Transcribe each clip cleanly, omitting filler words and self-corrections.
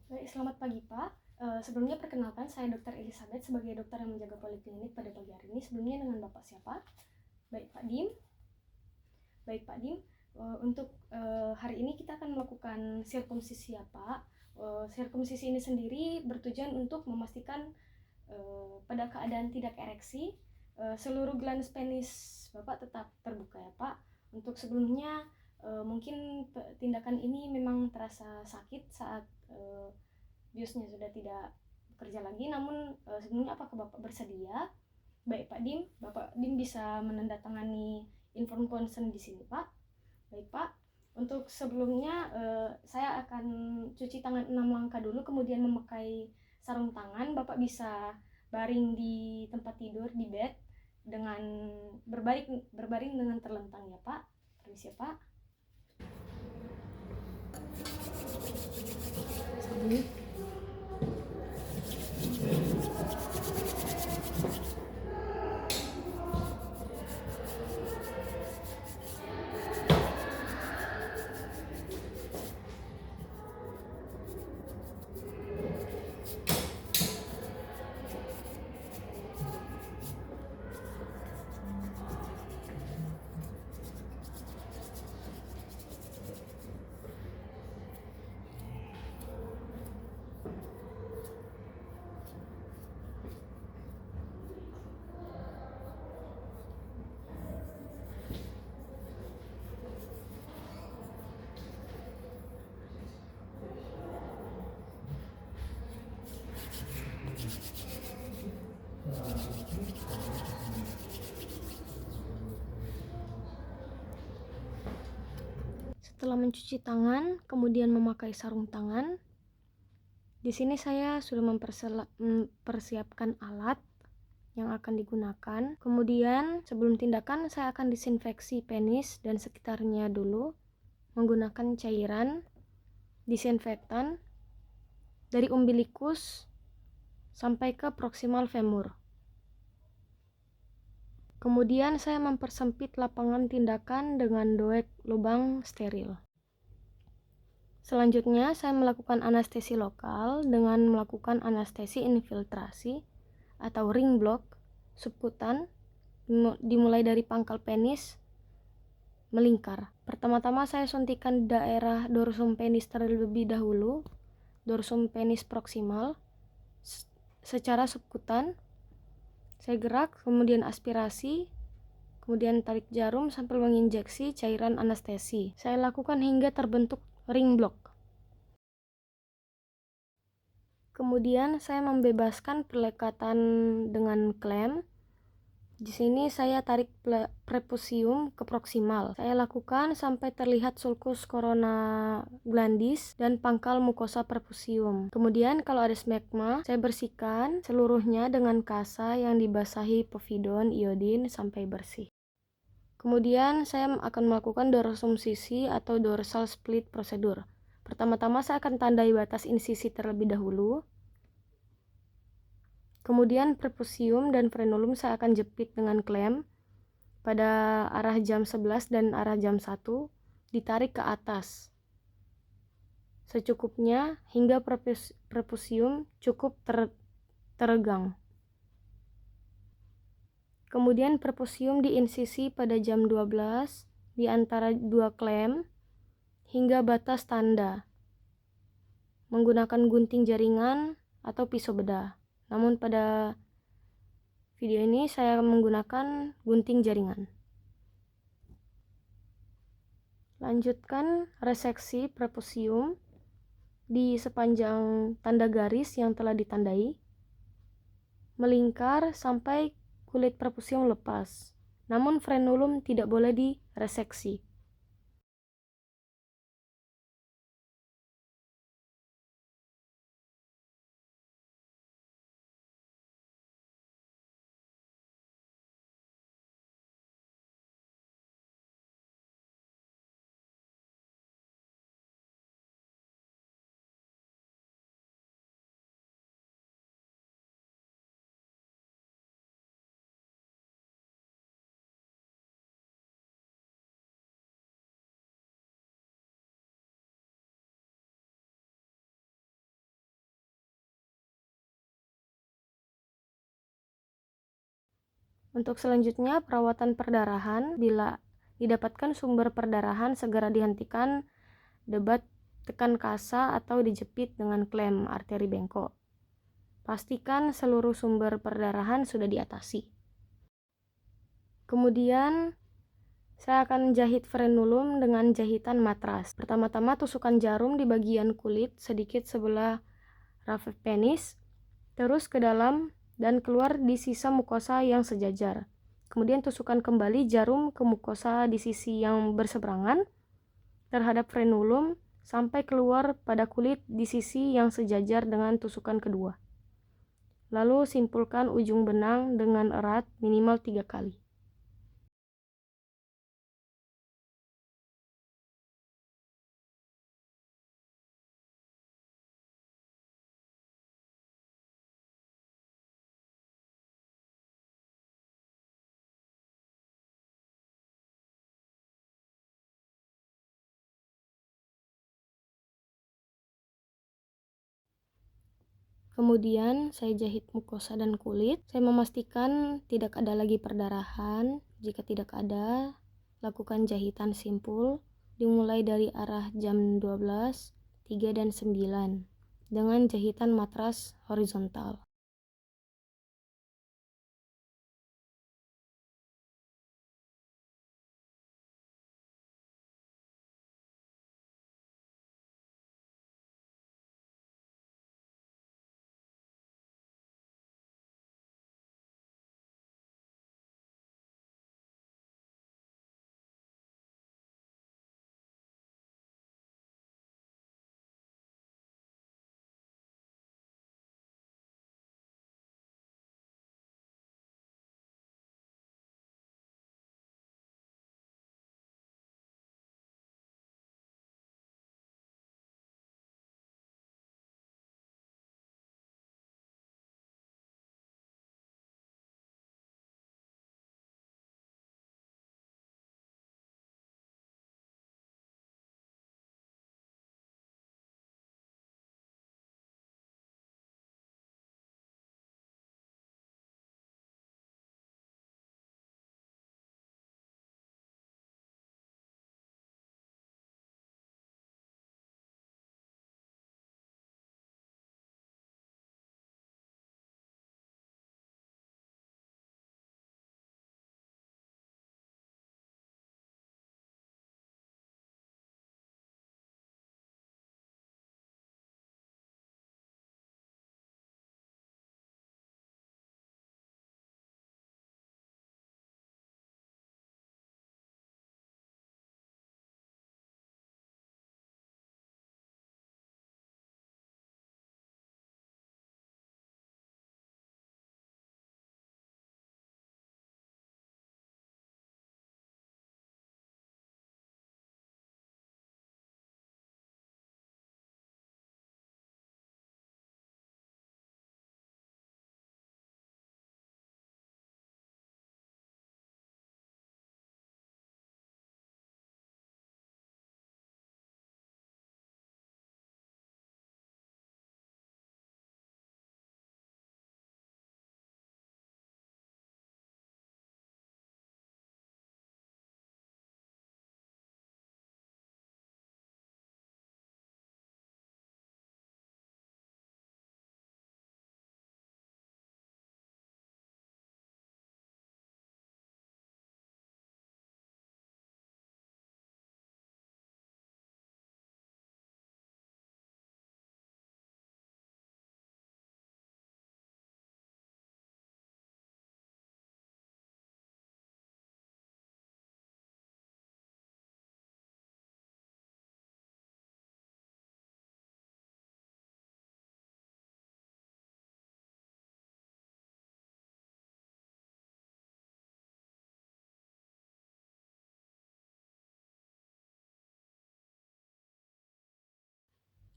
Baik, selamat pagi Pak. Sebelumnya perkenalkan saya Dr. Elizabeth sebagai dokter yang menjaga poliklinik pada pagi hari ini. Sebelumnya dengan Bapak siapa? Baik Pak Dim. Baik Pak Dim, untuk hari ini kita akan melakukan sirkumsisi ya Pak. Sirkumsisi ini sendiri bertujuan untuk memastikan pada keadaan tidak ereksi seluruh glans penis Bapak tetap terbuka ya Pak. Untuk sebelumnya mungkin tindakan ini memang terasa sakit saat biusnya sudah tidak bekerja lagi, namun sebelumnya apakah Bapak bersedia? Baik Pak Dim, Bapak Dim bisa menandatangani inform consent di sini Pak. Baik Pak, untuk sebelumnya saya akan cuci tangan 6 langkah dulu, kemudian memakai sarung tangan. Bapak bisa baring di tempat tidur di bed dengan berbaring dengan terlentang ya Pak. Permisi ya Pak. Sabun. Setelah mencuci tangan, kemudian memakai sarung tangan, di sini saya sudah mempersiapkan alat yang akan digunakan. Kemudian sebelum tindakan saya akan disinfeksi penis dan sekitarnya dulu menggunakan cairan disinfektan dari umbilikus sampai ke proksimal femur. Kemudian saya mempersempit lapangan tindakan dengan doek lubang steril. Selanjutnya saya melakukan anestesi lokal dengan melakukan anestesi infiltrasi atau ring block subkutan dimulai dari pangkal penis melingkar. Pertama-tama saya suntikan daerah dorsum penis terlebih dahulu, dorsum penis proksimal secara subkutan. Saya gerak, kemudian aspirasi, kemudian tarik jarum sambil menginjeksi cairan anestesi. Saya lakukan hingga terbentuk ring block. Kemudian saya membebaskan pelekatan dengan klem. Di sini saya tarik prepusium ke proksimal. Saya lakukan sampai terlihat sulcus corona glandis dan pangkal mukosa prepusium. Kemudian kalau ada smegma, saya bersihkan seluruhnya dengan kasa yang dibasahi povidon iodin sampai bersih. Kemudian saya akan melakukan dorsum sisi atau dorsal split prosedur. Pertama-tama saya akan tandai batas insisi terlebih dahulu. Kemudian prepusium dan frenulum saya akan jepit dengan klem pada arah jam 11 dan arah jam 1, ditarik ke atas secukupnya hingga prepusium cukup teregang. Kemudian prepusium diinsisi pada jam 12 di antara dua klem hingga batas tanda menggunakan gunting jaringan atau pisau bedah. Namun pada video ini saya menggunakan gunting jaringan. Lanjutkan reseksi prepusium di sepanjang tanda garis yang telah ditandai, melingkar sampai kulit prepusium lepas. Namun frenulum tidak boleh direseksi. Untuk selanjutnya, perawatan perdarahan. Bila didapatkan sumber perdarahan, segera dihentikan debat, tekan kasa atau dijepit dengan klem arteri bengkok. Pastikan seluruh sumber perdarahan sudah diatasi. Kemudian saya akan jahit frenulum dengan jahitan matras. Pertama-tama tusukkan jarum di bagian kulit sedikit sebelah raphe penis, terus ke dalam dan keluar di sisa mukosa yang sejajar. Kemudian tusukkan kembali jarum ke mukosa di sisi yang berseberangan terhadap frenulum sampai keluar pada kulit di sisi yang sejajar dengan tusukan kedua. Lalu simpulkan ujung benang dengan erat minimal 3 kali. Kemudian saya jahit mukosa dan kulit. Saya memastikan tidak ada lagi perdarahan. Jika tidak ada, lakukan jahitan simpul dimulai dari arah jam 12, 3 dan 9 dengan jahitan matras horizontal.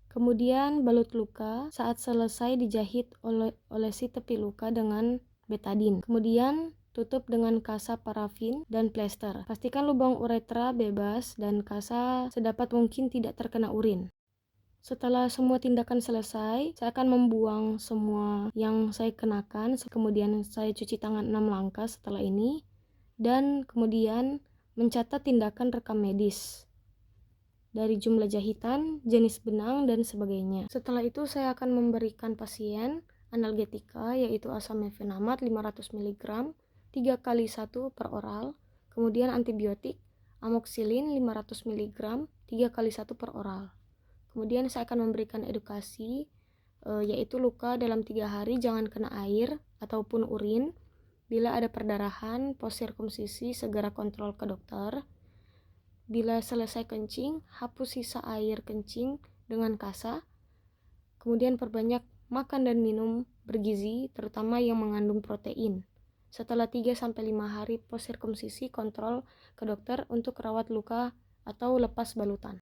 Kemudian balut luka. Saat selesai dijahit olesi tepi luka dengan betadin. Kemudian tutup dengan kasa parafin dan plester. Pastikan lubang uretra bebas dan kasa sedapat mungkin tidak terkena urin. Setelah semua tindakan selesai, saya akan membuang semua yang saya kenakan, kemudian saya cuci tangan 6 langkah setelah ini, dan kemudian mencatat tindakan rekam medis dari jumlah jahitan, jenis benang, dan sebagainya. Setelah itu saya akan memberikan pasien analgetika yaitu asam mefenamat 500 mg 3 kali 1 per oral, kemudian antibiotik amoxicillin 500 mg 3 kali 1 per oral. Kemudian saya akan memberikan edukasi yaitu luka dalam 3 hari jangan kena air ataupun urin. Bila ada perdarahan post sirkumsisi segera kontrol ke dokter. Bila selesai kencing, hapus sisa air kencing dengan kasa. Kemudian perbanyak makan dan minum bergizi terutama yang mengandung protein. Setelah 3-5 hari post sirkumsisi kontrol ke dokter untuk rawat luka atau lepas balutan.